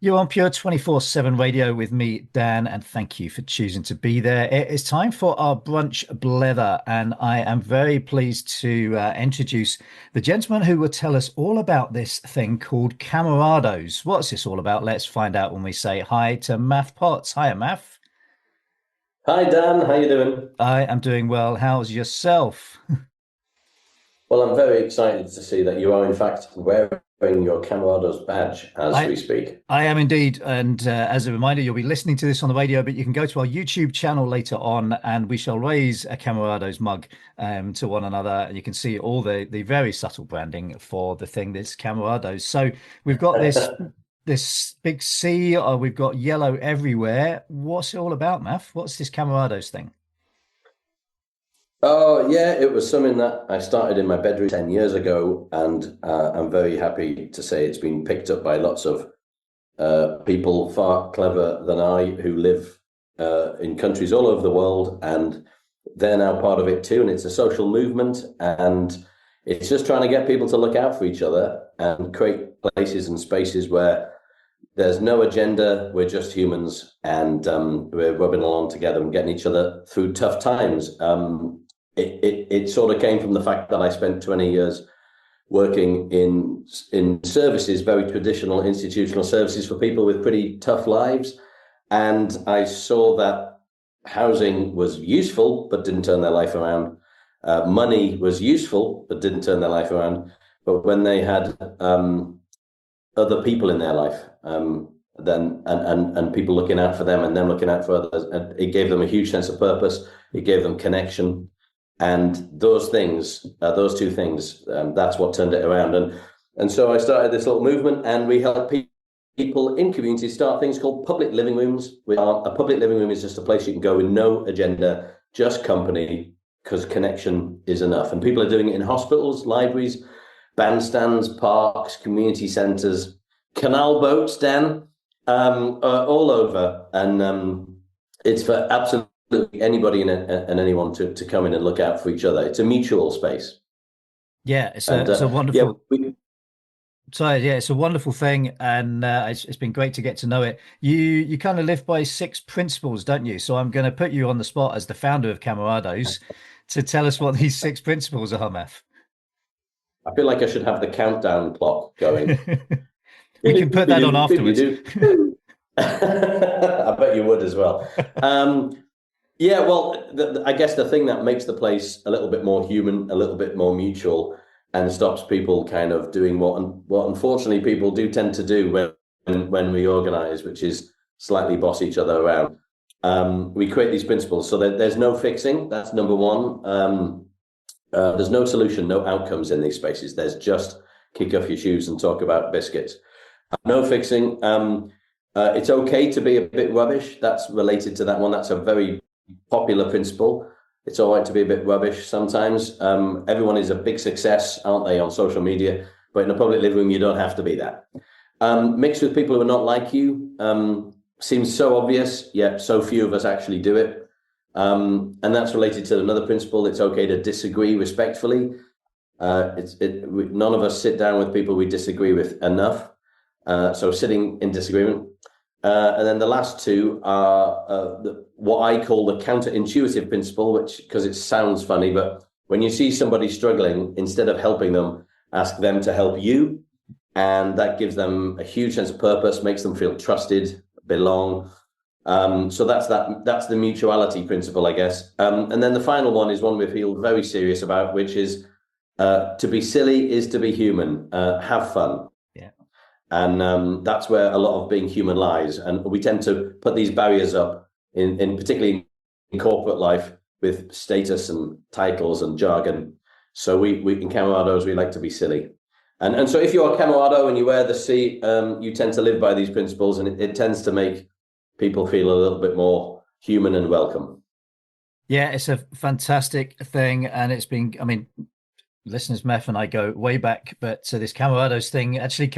You're on Pure 24/7 radio with me, Dan, and thank you for choosing to be there. It is time for our brunch blether, and I am very pleased to introduce the gentleman who will tell us all about this thing called Camerados. What's this all about? Let's find out when we say hi to Maff Potts. Hiya, Maff. Hi Dan, how you doing? I am doing well. How's yourself? Well, I'm very excited to see that you are in fact wearing your Camarados badge as I we speak. I am indeed. And as a reminder, you'll be listening to this on the radio, but you can go to our YouTube channel later on and we shall raise a Camarados mug to one another. And you can see all the very subtle branding for the thing that's Camarados. So we've got this big C, we've got yellow everywhere. What's it all about, Math? What's this Camarados thing? Oh yeah, it was something that I started in my bedroom 10 years ago, and I'm very happy to say it's been picked up by lots of people far clever than I who live in countries all over the world, and they're now part of it too. And it's a social movement, and it's just trying to get people to look out for each other and create places and spaces where there's no agenda. We're just humans, and we're rubbing along together and getting each other through tough times. It sort of came from the fact that I spent 20 years working in services, very traditional institutional services for people with pretty tough lives. And I saw that housing was useful, but didn't turn their life around. Money was useful, but didn't turn their life around. But when they had other people in their life, then and people looking out for them and them looking out for others, and it gave them a huge sense of purpose. It gave them connection. And those things, those two things, that's what turned it around. And so I started this little movement, and we help people in communities start things called public living rooms. A public living room is just a place you can go with no agenda, just company, because connection is enough. And people are doing it in hospitals, libraries, bandstands, parks, community centres, canal boats, Dan, all over. And it's for absolutely anybody and anyone to come in and look out for each other. It's a mutual space. Yeah, it's a And it's a yeah, wonderful. So yeah, it's a wonderful thing, and it's been great to get to know it. You kind of live by six principles, don't you? So I'm going to put you on the spot as the founder of Camarados to tell us what these six principles are, Math. I feel like I should have the countdown clock going. We can put that on afterwards. I bet you would as well. Yeah, well, I guess the thing that makes the place a little bit more human, a little bit more mutual, and stops people kind of doing what unfortunately people do tend to do when we organize, which is slightly boss each other around. We create these principles so that there's no fixing. That's number one. There's no solution, no outcomes in these spaces. There's just kick off your shoes and talk about biscuits. No fixing. It's okay to be a bit rubbish. That's related to that one. That's a very popular principle. It's all right to be a bit rubbish sometimes. Everyone is a big success, aren't they, on social media? But in a public living room, you don't have to be that. Mixed with people who are not like you seems so obvious, yet so few of us actually do it. And that's related to another principle. It's okay to disagree respectfully. None of us sit down with people we disagree with enough. So sitting in disagreement. And then the last two are what I call the counterintuitive principle, which, because it sounds funny, but when you see somebody struggling, instead of helping them, ask them to help you. And that gives them a huge sense of purpose, makes them feel trusted, belong. So that's the mutuality principle, I guess. And then the final one is one we feel very serious about, which is to be silly is to be human. Have fun. Yeah. And that's where a lot of being human lies. And we tend to put these barriers up in particularly in corporate life with status and titles and jargon. So we in Camarados, we like to be silly. And so if you're a Camarado and you wear the C, you tend to live by these principles, and it tends to make people feel a little bit more human and welcome. Yeah, it's a fantastic thing, and it's been, I mean, listeners, Meth and I go way back, but this Camarados thing actually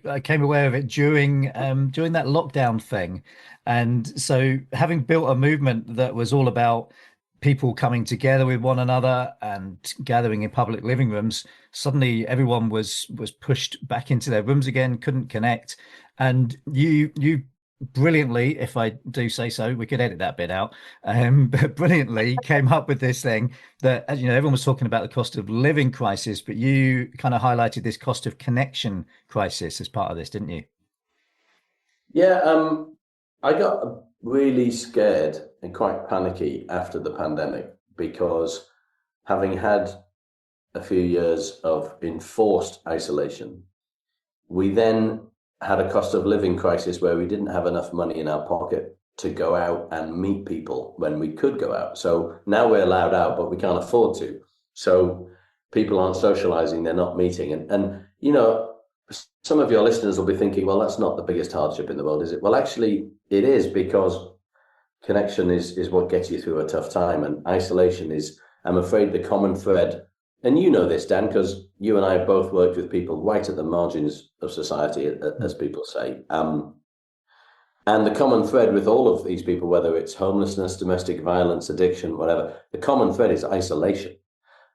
I came aware of it during that lockdown thing. And so having built a movement that was all about people coming together with one another and gathering in public living rooms, suddenly everyone was pushed back into their rooms again, couldn't connect. And you brilliantly, if I do say so, we could edit that bit out, but brilliantly came up with this thing that, everyone was talking about the cost of living crisis, but you kind of highlighted this cost of connection crisis as part of this, didn't you? Yeah, I got really scared and quite panicky after the pandemic because having had a few years of enforced isolation, we then had a cost of living crisis where we didn't have enough money in our pocket to go out and meet people when we could go out. So now we're allowed out, but we can't afford to. So people aren't socializing, they're not meeting. And some of your listeners will be thinking, well, that's not the biggest hardship in the world, is it? Well, actually, it is, because connection is what gets you through a tough time. And isolation is, I'm afraid, the common thread. And you know this, Dan, because you and I have both worked with people right at the margins of society, as people say. And the common thread with all of these people, whether it's homelessness, domestic violence, addiction, whatever, the common thread is isolation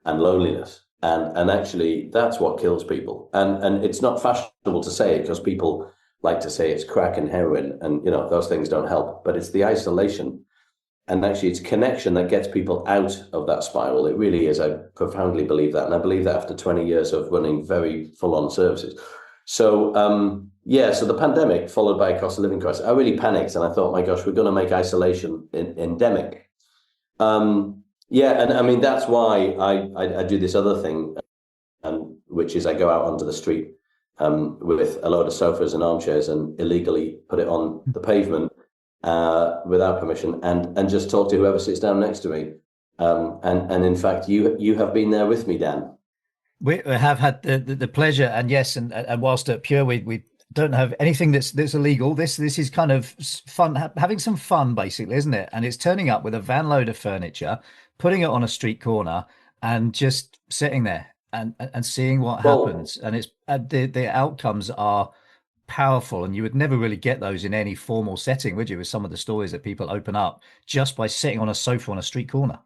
and loneliness. And actually, that's what kills people. And it's not fashionable to say it because people like to say it's crack and heroin, and those things don't help. But it's the isolation, and actually it's connection that gets people out of that spiral. It really is. I profoundly believe that, and I believe that after 20 years of running very full-on services. So so the pandemic followed by a cost of living crisis, I really panicked, and I thought, my gosh, we're going to make isolation endemic. And I mean, that's why I do this other thing, which is I go out onto the street with a load of sofas and armchairs and illegally put it on the pavement without permission, and just talk to whoever sits down next to me. And in fact, you have been there with me, Dan. We have had the pleasure, and yes, and whilst at Pure, we don't have anything that's illegal. This is kind of fun, having some fun, basically, isn't it? And it's turning up with a van load of furniture, putting it on a street corner, and just sitting there and seeing what happens. And it's the outcomes are powerful, and you would never really get those in any formal setting, would you? With some of the stories that people open up just by sitting on a sofa on a street corner.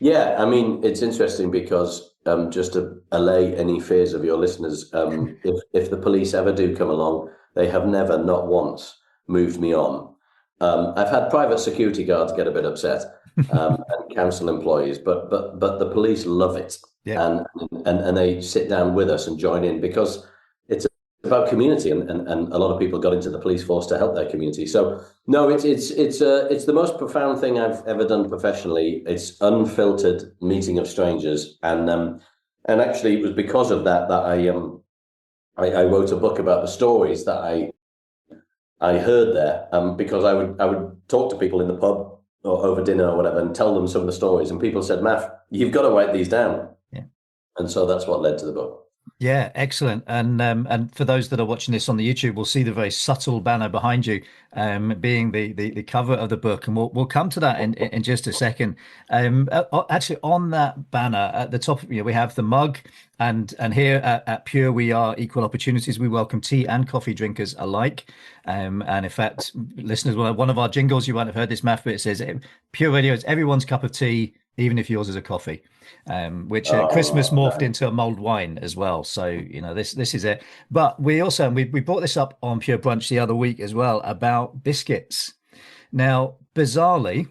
Yeah, I mean, it's interesting because just to allay any fears of your listeners, if the police ever do come along, they have never, not once, moved me on. I've had private security guards get a bit upset, and council employees, but the police love it, Yeah. and they sit down with us and join in because it's about community, and a lot of people got into the police force to help their community. So no, it's the most profound thing I've ever done professionally. It's unfiltered meeting of strangers, and actually it was because of that I wrote a book about the stories that I heard there, because I would talk to people in the pub or over dinner or whatever and tell them some of the stories, and people said, Maff, you've got to write these down. Yeah. And so that's what led to the book. Yeah, excellent. And for those that are watching this on the YouTube, we'll see the very subtle banner behind you, being the cover of the book, and we'll come to that in just a second. Actually, on that banner at the top, we have the mug, and here at Pure, we are equal opportunities. We welcome tea and coffee drinkers alike. And in fact, listeners, one of our jingles, you won't have heard this, Maff, but it says Pure Radio is everyone's cup of tea, even if yours is a coffee. Which at Christmas morphed into a mulled wine as well. So this is it. But we also we brought this up on Pure Brunch the other week as well about biscuits. Now, bizarrely,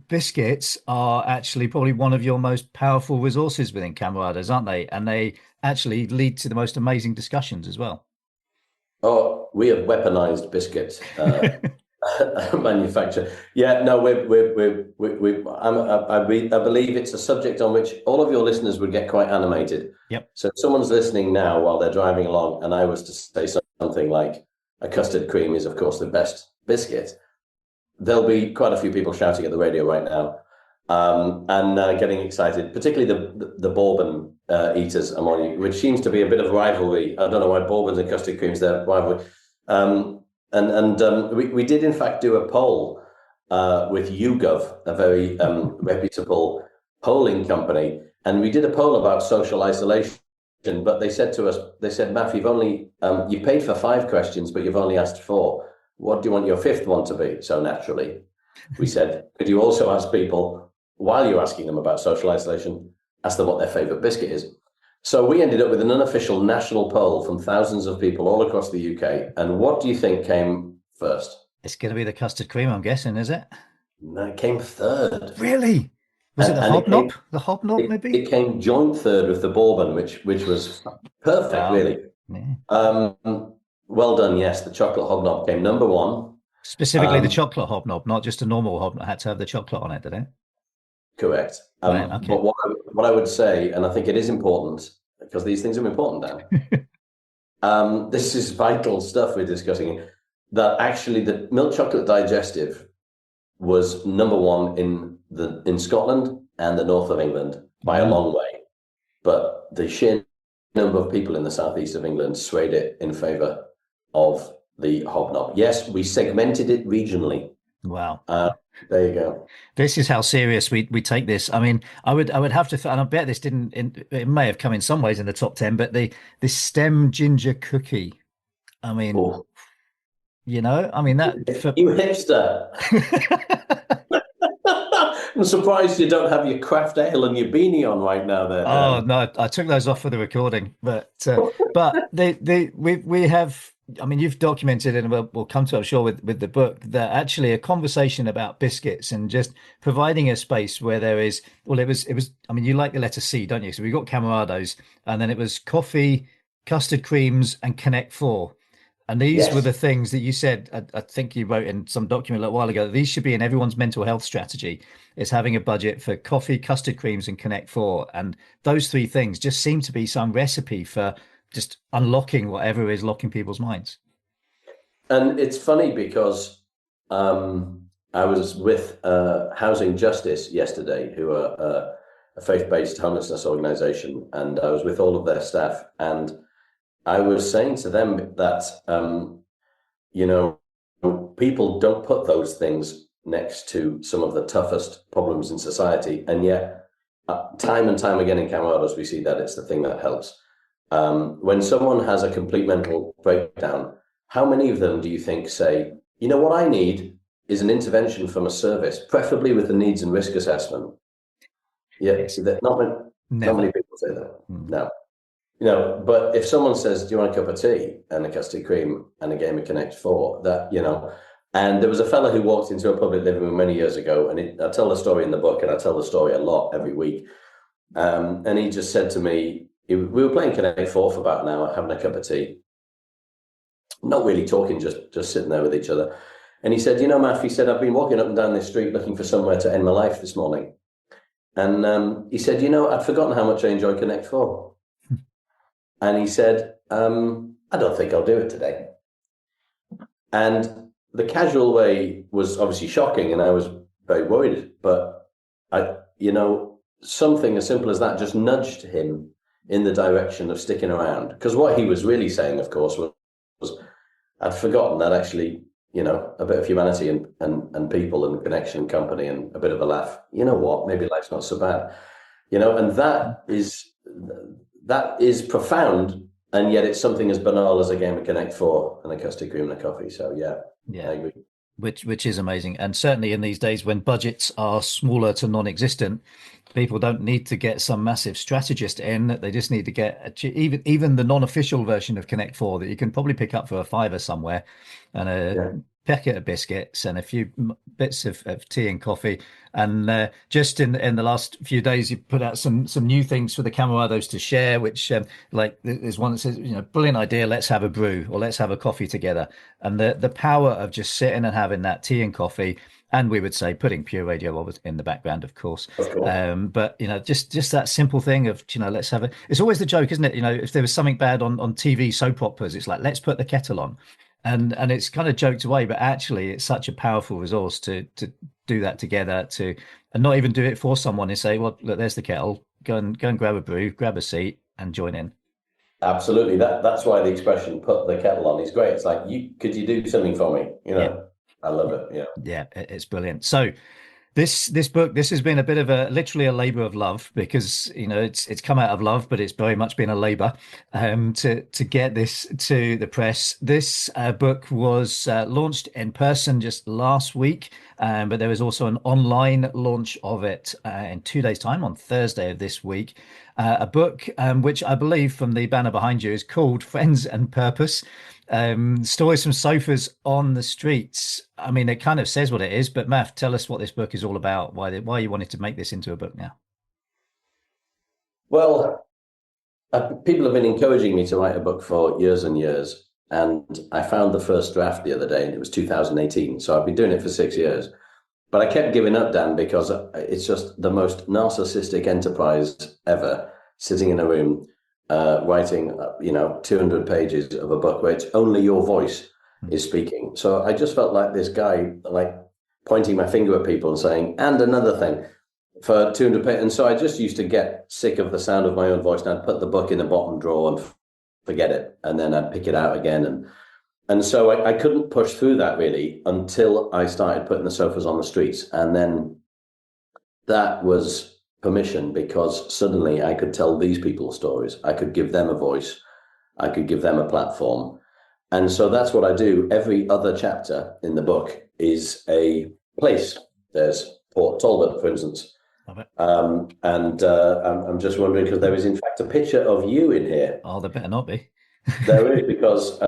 biscuits are actually probably one of your most powerful resources within Camerados, aren't they? And they actually lead to the most amazing discussions as well. Oh, we have weaponized biscuits. Manufacture. Yeah, no, I believe it's a subject on which all of your listeners would get quite animated. Yep. So if someone's listening now while they're driving along, and I was to say something like a custard cream is, of course, the best biscuit, there'll be quite a few people shouting at the radio right now, and getting excited, particularly the bourbon eaters among you, which seems to be a bit of rivalry. I don't know why bourbons and custard creams, they're rivalry. We did in fact do a poll with YouGov, a very reputable polling company, and we did a poll about social isolation. But they said to us, Maff, you've paid for 5 questions, but you've only asked 4. What do you want your 5th one to be? So naturally, we said, could you also ask people while you're asking them about social isolation, ask them what their favorite biscuit is. So we ended up with an unofficial national poll from thousands of people all across the UK. And what do you think came first? It's going to be the custard cream, I'm guessing, is it? No, it came third. Really? Was it the And hobnob? The hobnob, maybe? it came joint third with the bourbon, which was perfect, Wow. really. Yeah. Well done. Yes, the chocolate hobnob came number one. Specifically the chocolate hobnob, not just a normal hobnob. Had to have the chocolate on it, did it? Correct. Right, okay. But what I would say, and I think it is important because these things are important now. This is vital stuff we're discussing. That actually the milk chocolate digestive was number one in Scotland and the north of England by a long way. But the sheer number of people in the southeast of England swayed it in favour of the hobnob. Yes, we segmented it regionally. Wow. There you go. This is how serious we take this. I mean, I would have to, and I bet this didn't. It may have come in some ways in the top 10, but the stem ginger cookie. I mean, I mean that. You hipster. I'm surprised you don't have your craft ale and your beanie on right now. There. Oh no, I took those off for the recording, but we have. I mean, you've documented it, and we'll come to, I'm sure, with the book, that actually a conversation about biscuits and just providing a space where there is. Well, it was. I mean, you like the letter C, don't you? So we got Camerados, and then it was coffee, custard creams, and Connect Four. And these were the things that you said, I think you wrote in some document a little while ago, that these should be in everyone's mental health strategy, is having a budget for coffee, custard creams, and Connect Four. And those three things just seem to be some recipe for just unlocking whatever is locking people's minds. And it's funny because I was with Housing Justice yesterday, who are a faith-based homelessness organization, and I was with all of their staff, and I was saying to them that, people don't put those things next to some of the toughest problems in society. And yet, time and time again in Camerados, we see that it's the thing that helps. When someone has a complete mental breakdown, how many of them do you think say, you know, what I need is an intervention from a service, preferably with the needs and risk assessment? Yeah, not many people say that. No. But if someone says, do you want a cup of tea and a custard cream and a game of Connect Four, and there was a fella who walked into a public living room many years ago, and I tell the story in the book, and I tell the story a lot every week. And he just said to me, we were playing Connect Four for about an hour, having a cup of tea, not really talking, just sitting there with each other. And he said, Maff, he said, I've been walking up and down this street looking for somewhere to end my life this morning. And he said, I'd forgotten how much I enjoy Connect Four. And he said, I don't think I'll do it today. And the casual way was obviously shocking, and I was very worried. But something as simple as that just nudged him in the direction of sticking around. Because what he was really saying, of course, was I'd forgotten that actually, a bit of humanity and people and connection and company and a bit of a laugh. You know what? Maybe life's not so bad. And that is profound, and yet it's something as banal as a game of Connect Four and a custard cream and a coffee. So yeah, I agree. Which is amazing, and certainly in these days when budgets are smaller to non-existent, people don't need to get some massive strategist in. They just need to get even the non-official version of Connect Four that you can probably pick up for a $5 somewhere, and a packet of biscuits and a few bits of tea and coffee. And just in the last few days, you put out some new things for the Camerados to share, which like there's one that says, brilliant idea, let's have a brew or let's have a coffee together. And the power of just sitting and having that tea and coffee, and we would say putting Pure Radio in the background, of course. But just that simple thing of let's have it. It's always the joke, isn't it? If there was something bad on TV soap operas, it's like, let's put the kettle on. And it's kind of joked away, but actually it's such a powerful resource to do that together, and not even do it for someone and say, well, look, there's the kettle, go and grab a brew, grab a seat and join in. Absolutely. That's why the expression "put the kettle on" is great. It's like, could you do something for me? I love it. Yeah, it's brilliant. So This book, this has been a bit of literally a labor of love, because it's come out of love, but it's very much been a labor to get this to the press. This book was launched in person just last week, but there is also an online launch of it in 2 days' time, on Thursday of this week. A book which I believe, from the banner behind you, is called Friends and Purpose. Stories from sofas on the streets. I mean, it kind of says what it is, but Maff, tell us what this book is all about. Why you wanted to make this into a book now? Well, people have been encouraging me to write a book for years and years, and I found the first draft the other day, and it was 2018. So I've been doing it for 6 years, but I kept giving up, Dan, because it's just the most narcissistic enterprise ever. Sitting in a room, writing, 200 pages of a book where it's only your voice is speaking. So I just felt like this guy, like pointing my finger at people and saying, and another thing for 200 pages. And so I just used to get sick of the sound of my own voice, and I'd put the book in the bottom drawer and forget it. And then I'd pick it out again. And so I couldn't push through that really until I started putting the sofas on the streets. And then that was permission, because suddenly I could tell these people stories. I could give them a voice. I could give them a platform. And so that's what I do. Every other chapter in the book is a place. There's Port Talbot, for instance. I'm just wondering, because there is in fact a picture of you in here. Oh, there better not be. There is, because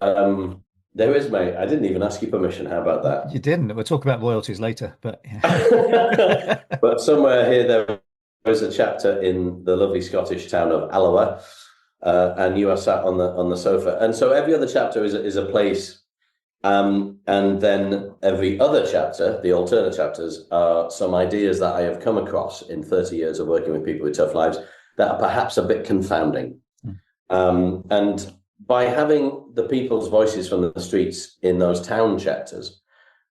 there is, mate. I didn't even ask you permission. How about that? You didn't. We'll talk about royalties later, but yeah. But somewhere here there is a chapter in the lovely Scottish town of Alloa, and you are sat on the sofa. And so every other chapter is a place, and then every other chapter, the alternate chapters, are some ideas that I have come across in 30 years of working with people with tough lives that are perhaps a bit confounding. And by having the people's voices from the streets in those town chapters,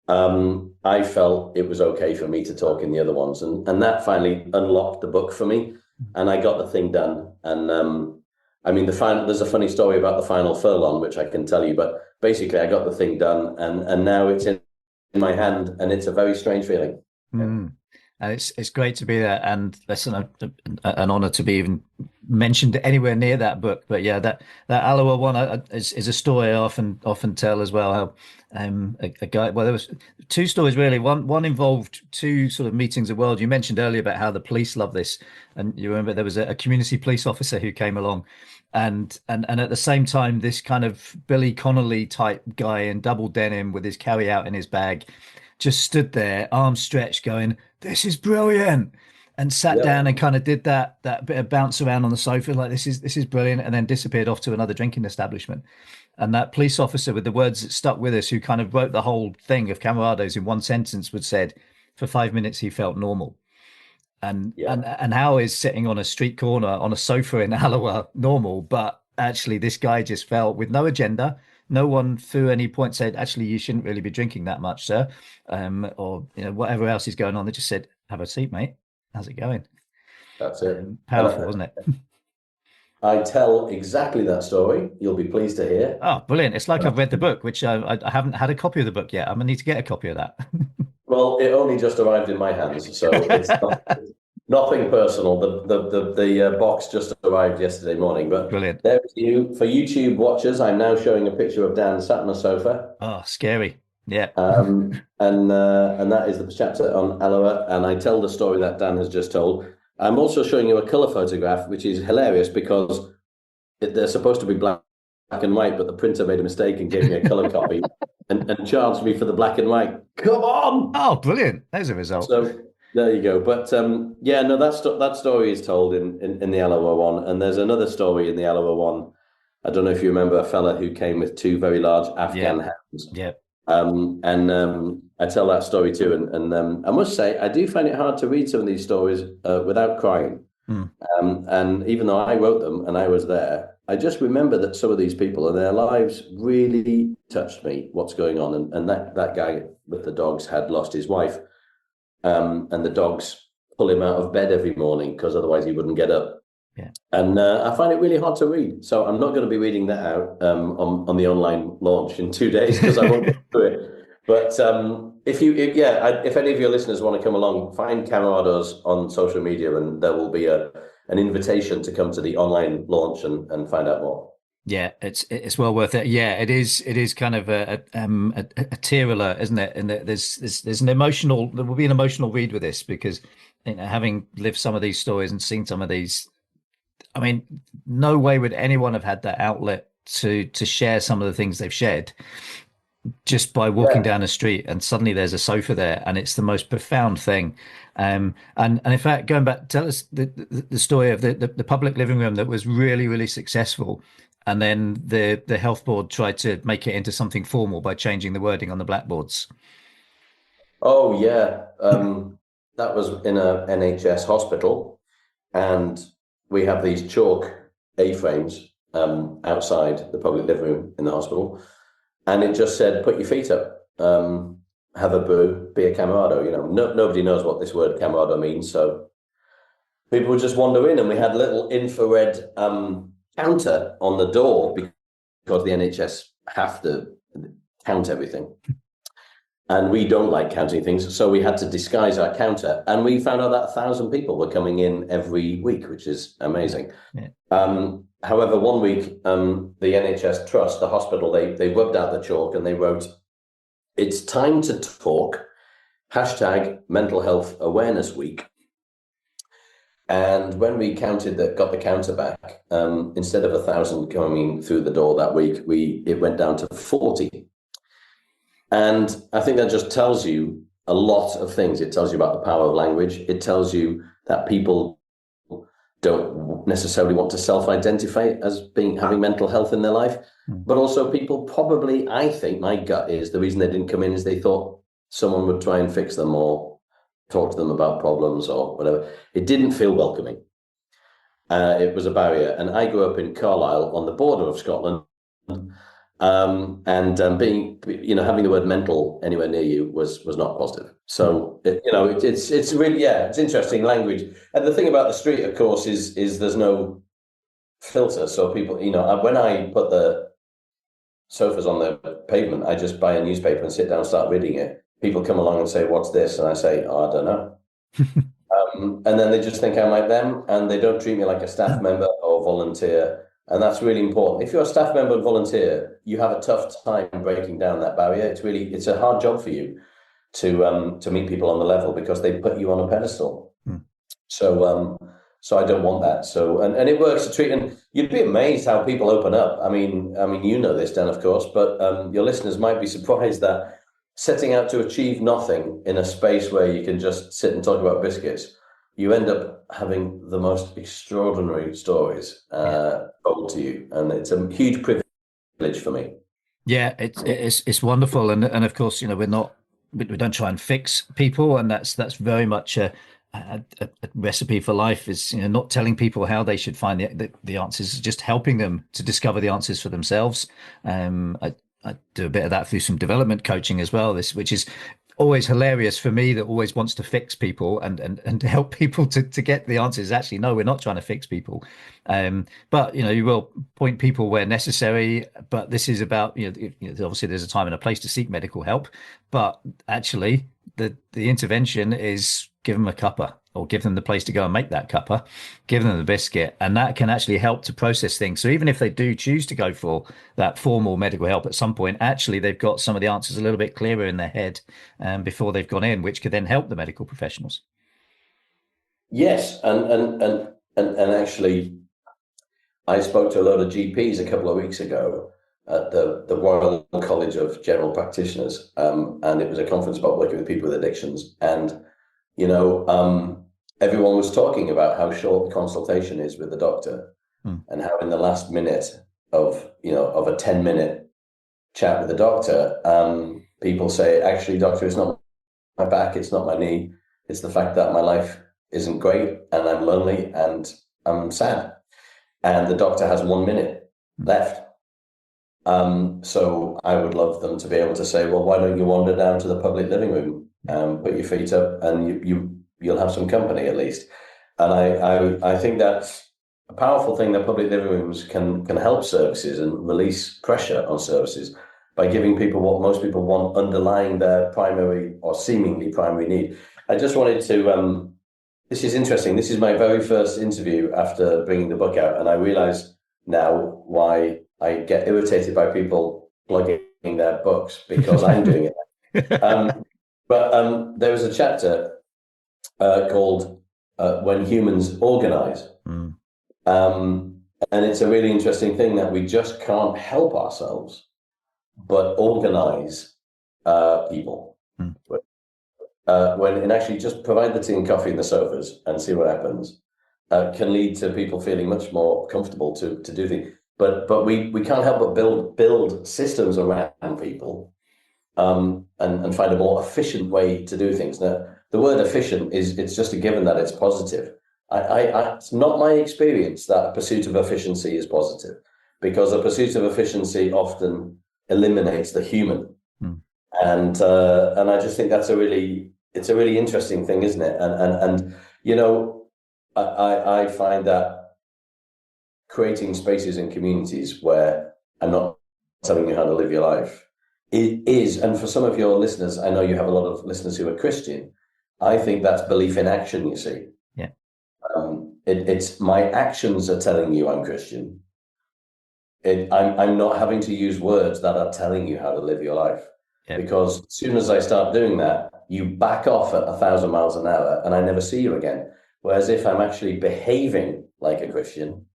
I felt it was okay for me to talk in the other ones. And that finally unlocked the book for me, and I got the thing done. And there's a funny story about the final furlong, which I can tell you, but basically I got the thing done, and now it's in my hand, and it's a very strange feeling. And it's great to be there, and that's an honor to be even mentioned anywhere near that book. But yeah, that Alloa one is a story I often tell as well. How a guy, well, there was two stories really. One involved two sort of meetings of world. You mentioned earlier about how the police love this, and you remember there was a community police officer who came along, and at the same time, this kind of Billy Connolly type guy in double denim with his carry out in his bag just stood there, arms stretched, going, "This is brilliant," and sat down and kind of did that bit of bounce around on the sofa, like this is brilliant, and then disappeared off to another drinking establishment. And that police officer with the words that stuck with us, who kind of wrote the whole thing of Camerados in one sentence, would said, for 5 minutes he felt normal. And how is sitting on a street corner on a sofa in Alloa normal? But actually, this guy just felt, with no agenda. No one through any point said, actually, you shouldn't really be drinking that much, sir. Or whatever else is going on. They just said, have a seat, mate. How's it going? That's it. Powerful, wasn't it? I tell exactly that story. You'll be pleased to hear. Oh, brilliant. It's like I've read the book, which I haven't had a copy of the book yet. I'm going to need to get a copy of that. Well, it only just arrived in my hands, so it's nothing personal. The box just arrived yesterday morning. But brilliant. There is you. For YouTube watchers, I'm now showing a picture of Dan sat on a sofa. Oh, scary. Yeah. And that is the chapter on Alloa, and I tell the story that Dan has just told. I'm also showing you a colour photograph, which is hilarious because they're supposed to be black and white, but the printer made a mistake and gave me a colour copy and charged me for the black and white. Come on! Oh, brilliant. There's a result. So there you go. But that story is told in the Alloa one, and there's another story in the Alloa one. I don't know if you remember a fella who came with two very large Afghan hounds. Yeah. I tell that story too, and I must say I do find it hard to read some of these stories without crying. And even though I wrote them and I was there, I just remember that some of these people and their lives really touched me. What's going on? And that guy with the dogs had lost his wife, and the dogs pull him out of bed every morning because otherwise he wouldn't get up. Yeah. And I find it really hard to read. So I'm not going to be reading that out on the online launch in 2 days because I won't get through it. But if any of your listeners want to come along, find Camerados on social media, and there will be an invitation to come to the online launch and find out more. Yeah, it's well worth it. Yeah, it is. It is kind of a tear alert, isn't it? And there's an emotional. There will be an emotional read with this because, having lived some of these stories and seen some of these, I mean, no way would anyone have had that outlet to share some of the things they've shared just by walking Yeah. down the street, and suddenly there's a sofa there, and it's the most profound thing. And in fact, going back, tell us the story of the public living room that was really, really successful. And then the health board tried to make it into something formal by changing the wording on the blackboards. Oh yeah. That was in a NHS hospital, and we have these chalk A-frames outside the public living room in the hospital, and it just said, "Put your feet up, have a brew, be a camarado." Nobody knows what this word camarado means, so people would just wander in, and we had a little infrared counter on the door because the NHS have to count everything. And we don't like counting things, so we had to disguise our counter. And we found out that 1,000 people were coming in every week, which is amazing. Yeah. However, one week, the NHS Trust, the hospital, they rubbed out the chalk and they wrote, "It's time to talk, hashtag Mental Health Awareness Week." And when we got the counter back, instead of 1,000 coming through the door that week, it went down to 40. And I think that just tells you a lot of things. It tells you about the power of language. It tells you that people don't necessarily want to self-identify as having mental health in their life, but also people probably, I think my gut is the reason they didn't come in is they thought someone would try and fix them or talk to them about problems or whatever. It didn't feel welcoming. It was a barrier. And I grew up in Carlisle on the border of Scotland. Being, having the word mental anywhere near you was not positive. So, it's really, it's interesting language. And the thing about the street, of course, is there's no filter. So people, when I put the sofas on the pavement, I just buy a newspaper and sit down and start reading it. People come along and say, "What's this?" And I say, "Oh, I don't know." And then they just think I'm like them, and they don't treat me like a staff member or volunteer. And that's really important. If you're a staff member and volunteer, you have a tough time breaking down that barrier. It's a hard job for you to meet people on the level because they put you on a pedestal. So I don't want that. So and it works to treat, and you'd be amazed how people open up. I mean you know this, Dan, of course, but your listeners might be surprised that setting out to achieve nothing in a space where you can just sit and talk about biscuits, you end up having the most extraordinary stories told to you, and it's a huge privilege for me. Yeah, it's wonderful, and of course, we don't try and fix people, and that's very much a recipe for life. Is not telling people how they should find the answers, just helping them to discover the answers for themselves. I do a bit of that through some development coaching as well. Which is always hilarious for me, that always wants to fix people and to help people to get the answers. Actually, no, we're not trying to fix people. But you will point people where necessary. But this is about obviously there's a time and a place to seek medical help. But actually, the intervention is give them a cuppa, or give them the place to go and make that cuppa, give them the biscuit, and that can actually help to process things. So even if they do choose to go for that formal medical help at some point, actually they've got some of the answers a little bit clearer in their head before they've gone in, which could then help the medical professionals. Yes, and actually, I spoke to a lot of GPs a couple of weeks ago at the Royal College of General Practitioners, and it was a conference about working with people with addictions. And everyone was talking about how short the consultation is with the doctor, and how in the last minute of a 10-minute chat with the doctor, people say, "Actually, doctor, it's not my back, it's not my knee, it's the fact that my life isn't great, and I'm lonely, and I'm sad." And the doctor has 1 minute left. So I would love them to be able to say, "Well, why don't you wander down to the public living room, put your feet up, and you'll have some company at least." And I think that's a powerful thing, that public living rooms can help services and release pressure on services. by giving people what most people want underlying their primary or seemingly primary need. I just wanted to, this is interesting. This is my very first interview after bringing the book out, and I realize now why I get irritated by people plugging their books, because I'm doing it. But there was a chapter called When Humans Organize. Mm. And it's a really interesting thing that we just can't help ourselves but organize people. Mm. And actually just provide the tea and coffee and the sofas and see what happens can lead to people feeling much more comfortable to do things. But we can't help but build systems around people and find a more efficient way to do things. Now, the word efficient it's just a given that it's positive. It's not my experience that a pursuit of efficiency is positive, because a pursuit of efficiency often eliminates the human. Mm. And I just think it's a really interesting thing, isn't it? And you know, I find that creating spaces and communities where I'm not telling you how to live your life, it is, and for some of your listeners, I know you have a lot of listeners who are Christian, I think that's belief in action, you see. Yeah. It's my actions are telling you I'm Christian. I'm not having to use words that are telling you how to live your life. Yeah. Because as soon as I start doing that, you back off at 1,000 miles an hour and I never see you again. Whereas if I'm actually behaving like a Christian,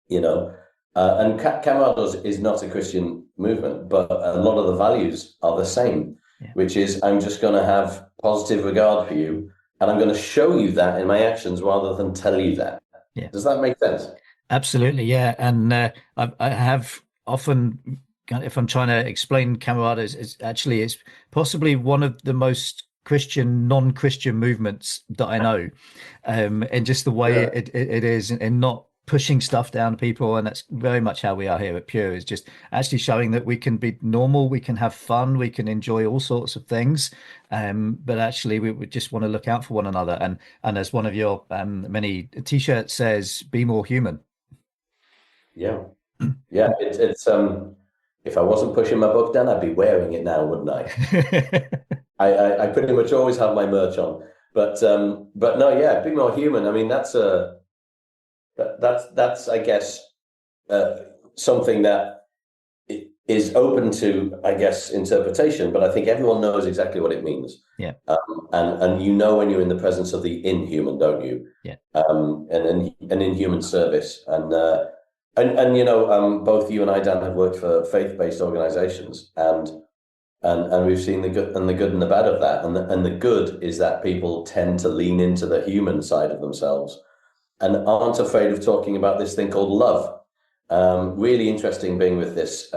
you know, and Camerados is not a Christian movement, but a lot of the values are the same, which is I'm just going to have positive regard for you. And I'm going to show you that in my actions rather than tell you that. Yeah. Does that make sense? Absolutely, yeah. And I have often, if I'm trying to explain Camerados, it's possibly one of the most Christian, non-Christian movements that I know, and just the way it is, and not pushing stuff down to people. And that's very much how we are here at Pure, is just actually showing that we can be normal, we can have fun, we can enjoy all sorts of things, but actually we just want to look out for one another. And as one of your many t-shirts says, be more human. Yeah. It's if I wasn't pushing my book down, I'd be wearing it now, wouldn't I? I pretty much always have my merch on. But no, yeah, be more human. I mean, that's I guess something that is open to, I guess, interpretation, but I think everyone knows exactly what it means. Yeah. And you know when you're in the presence of the inhuman, don't you? Yeah. And in human service. And you know, both you and I, Dan, have worked for faith-based organizations, and we've seen the good and the bad of that. And the good is that people tend to lean into the human side of themselves and aren't afraid of talking about this thing called love. Really interesting being with this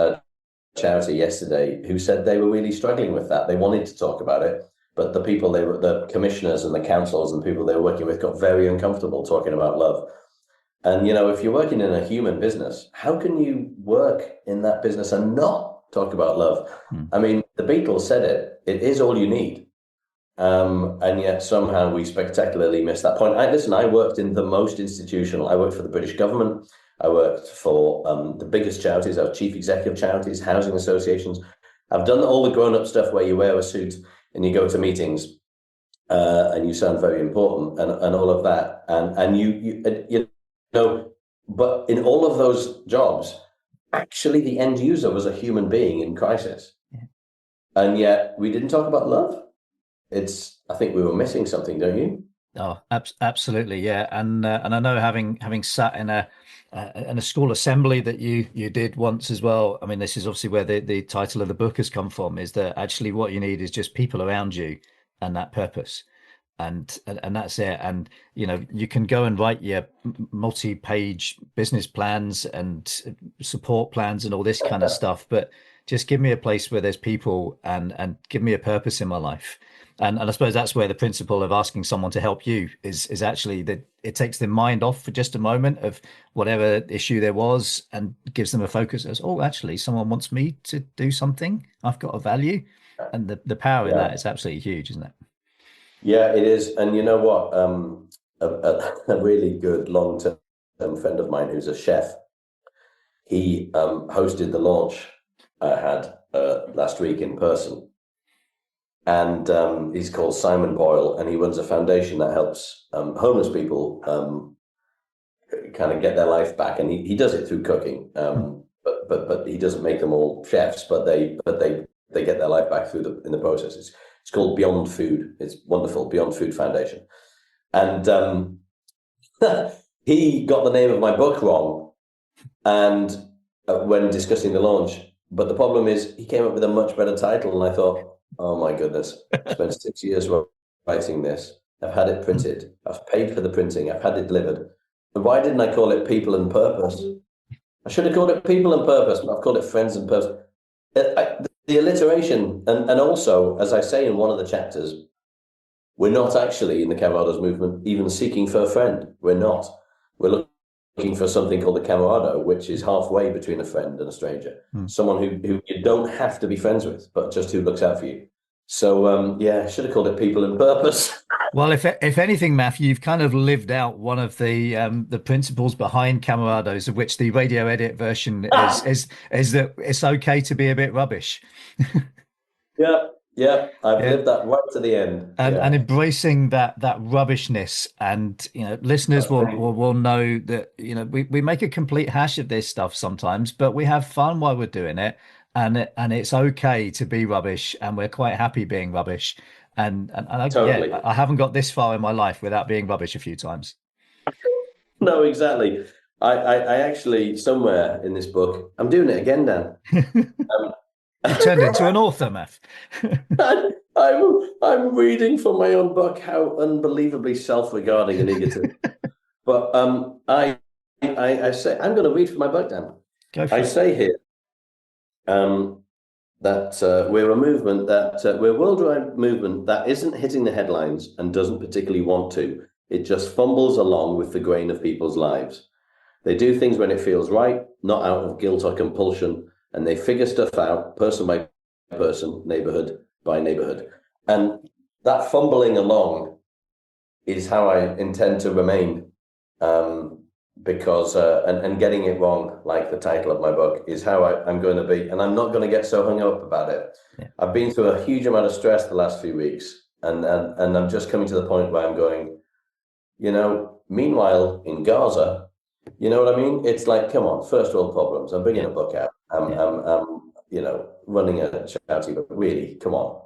charity yesterday who said they were really struggling with that. They wanted to talk about it, but the commissioners and the councils and people they were working with got very uncomfortable talking about love. And, you know, if you're working in a human business, how can you work in that business and not talk about love? I mean, the Beatles said it is all you need. And yet somehow we spectacularly missed that point. I worked in the most institutional. I worked for the British government. I worked for the biggest charities. I was chief executive charities, housing associations. I've done all the grown-up stuff where you wear a suit and you go to meetings and you sound very important and all of that. And you know, but in all of those jobs, actually the end user was a human being in crisis. Yeah. And yet we didn't talk about love. I think we were missing something, don't you? Oh, absolutely, yeah. And I know having sat in a school assembly that you did once as well. I mean, this is obviously where the title of the book has come from, is that actually what you need is just people around you and that purpose. And that's it. And you know, you can go and write your multi-page business plans and support plans and all this kind of stuff, but just give me a place where there's people and give me a purpose in my life. And I suppose that's where the principle of asking someone to help you is actually that it takes their mind off for just a moment of whatever issue there was and gives them a focus as, oh, actually, someone wants me to do something. I've got a value. And the power in that is absolutely huge, isn't it? Yeah, it is. And you know what? A really good long-term friend of mine who's a chef, he hosted the launch I had last week in person. And he's called Simon Boyle, and he runs a foundation that helps homeless people kind of get their life back. And he does it through cooking, but he doesn't make them all chefs, but they get their life back in the process. It's called Beyond Food. It's wonderful, Beyond Food Foundation. And he got the name of my book wrong, and when discussing the launch. But the problem is, he came up with a much better title, and I thought, oh my goodness, I spent 6 years writing this. I've had it printed. I've paid for the printing. I've had it delivered. And why didn't I call it People and Purpose? I should have called it People and Purpose, but I've called it Friends and Purpose. The alliteration, and also, as I say in one of the chapters, we're not actually in the Camerados movement even seeking for a friend. We're not. We're looking for something called the Camerado, which is halfway between a friend and a stranger. Someone who you don't have to be friends with, but just who looks out for you. So, I should have called it People and Purpose. Well, if anything, Maff, you've kind of lived out one of the principles behind Camerados, of which the radio edit version is that it's okay to be a bit rubbish. Yeah, I've lived that right to the end. And embracing that rubbishness, and listeners will know that we make a complete hash of this stuff sometimes, but we have fun while we're doing it, and it's okay to be rubbish, and we're quite happy being rubbish. And Totally. I haven't got this far in my life without being rubbish a few times. No, exactly. I actually, somewhere in this book, I'm doing it again, Dan. You turned into an author, Maff. I'm reading from my own book. How unbelievably self-regarding and egotist. But I say, I'm going to read from my book, Dan. Go for I it. say here that we're a movement we're a worldwide movement that isn't hitting the headlines and doesn't particularly want to. It just fumbles along with the grain of people's lives. They do things when it feels right, not out of guilt or compulsion, and they figure stuff out person by person, neighborhood by neighborhood. And that fumbling along is how I intend to remain, because and getting it wrong, like the title of my book, is how I'm going to be. And I'm not going to get so hung up about it. Yeah. I've been through a huge amount of stress the last few weeks, and I'm just coming to the point where I'm going, meanwhile in Gaza, you know what I mean? It's like, come on, first world problems. I'm bringing a book out. I'm running a charity, but really, come on.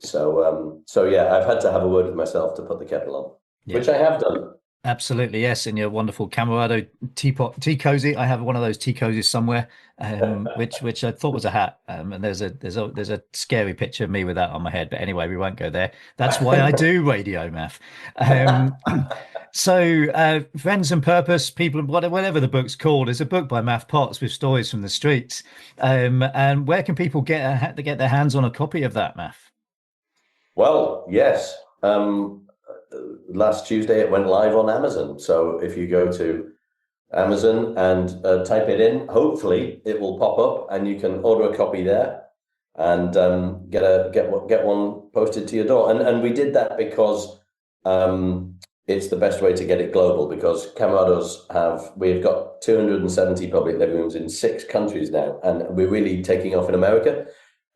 So I've had to have a word with myself to put the kettle on, which I have done. Absolutely, yes. And your wonderful Camerado tea cozy. I have one of those tea cozies somewhere, which I thought was a hat. And there's a scary picture of me with that on my head. But anyway, we won't go there. That's why I do radio, Maff. So Friends and Purpose, People, whatever the book's called, is a book by Maff Potts with stories from the streets. And where can people get their hands on a copy of that, Maff? Well, yes. Last Tuesday it went live on Amazon. So if you go to Amazon and type it in, hopefully it will pop up and you can order a copy there and get one posted to your door. And we did that because it's the best way to get it global, because Camerados we've got 270 public living rooms in 6 countries now, and we're really taking off in America.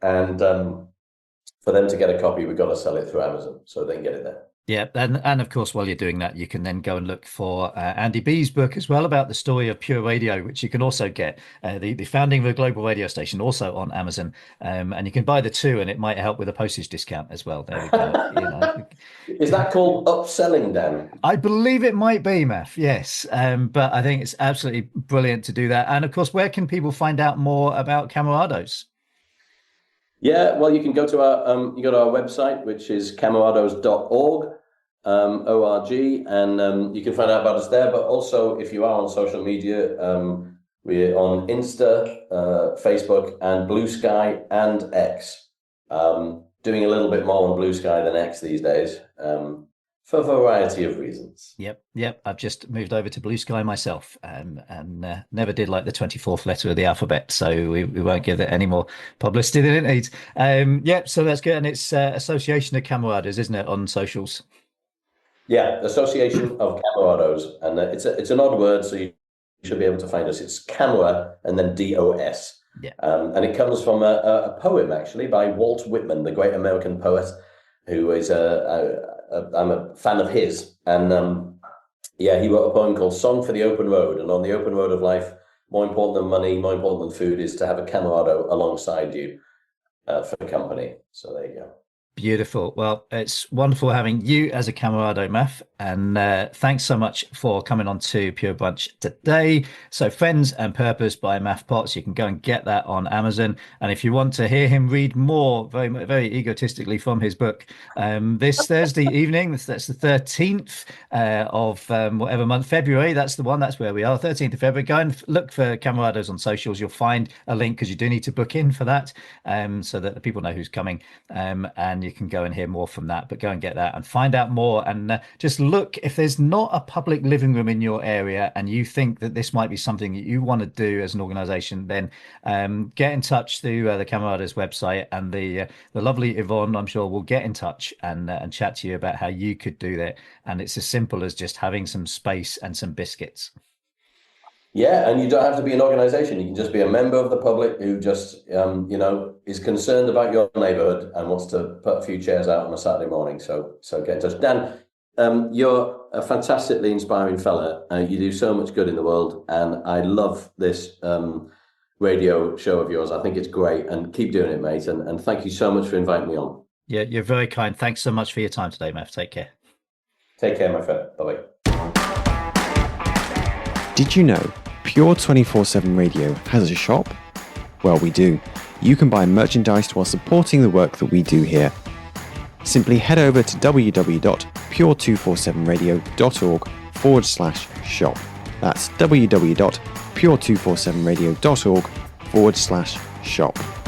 And for them to get a copy, we've got to sell it through Amazon so they can get it there. Yeah, and of course, while you're doing that, you can then go and look for Andy B's book as well about the story of Pure Radio, which you can also get, the founding of a global radio station, also on Amazon. And you can buy the two, and it might help with a postage discount as well. There we go. Is that called upselling, Dan? I believe it might be, Maff. Yes, but I think it's absolutely brilliant to do that. And of course, where can people find out more about Camerados? Yeah, well, you can go to our website, which is camerados.org, ORG, and you can find out about us there. But also, if you are on social media, we're on Insta, Facebook, and Blue Sky and X. Doing a little bit more on Blue Sky than X these days, for a variety of reasons. Yep. I've just moved over to Blue Sky myself, and never did like the 24th letter of the alphabet, so we won't give it any more publicity than it needs. So that's good. And it's Association of Camerados, isn't it, on socials? Yeah, Association of Camerados, and it's an odd word, so you should be able to find us. It's camera and then DOS. Yeah. And it comes from a poem, actually, by Walt Whitman, the great American poet, who is I'm a fan of his. And yeah, he wrote a poem called Song for the Open Road. And on the open road of life, more important than money, more important than food, is to have a camarado alongside you for company. So there you go. Beautiful. Well, it's wonderful having you as a camarado, Maff, and thanks so much for coming on to Pure Brunch today. So, Friends and Purpose by Maff Potts, you can go and get that on Amazon. And if you want to hear him read more, very, very egotistically from his book, this Thursday evening, that's the 13th of whatever month, February, that's the one, that's where we are, 13th of February. Go and look for Camarados on socials. You'll find a link because you do need to book in for that so that the people know who's coming. And you can go and hear more from that, but go and get that and find out more. And just look, if there's not a public living room in your area and you think that this might be something that you want to do as an organization, then get in touch through the Camarados website, and the lovely Yvonne, I'm sure, will get in touch and chat to you about how you could do that. And it's as simple as just having some space and some biscuits. Yeah, and you don't have to be an organization. You can just be a member of the public who just, is concerned about your neighborhood and wants to put a few chairs out on a Saturday morning. So get in touch. Dan, you're a fantastically inspiring fella. You do so much good in the world, and I love this radio show of yours. I think it's great, and keep doing it, mate. And thank you so much for inviting me on. Yeah, you're very kind. Thanks so much for your time today, Maff. Take care. Take care, my friend. Bye-bye. Did you know Pure 24/7 Radio has a shop? Well, we do. You can buy merchandise while supporting the work that we do here. Simply head over to www.pure247radio.org/shop. That's www.pure247radio.org/shop.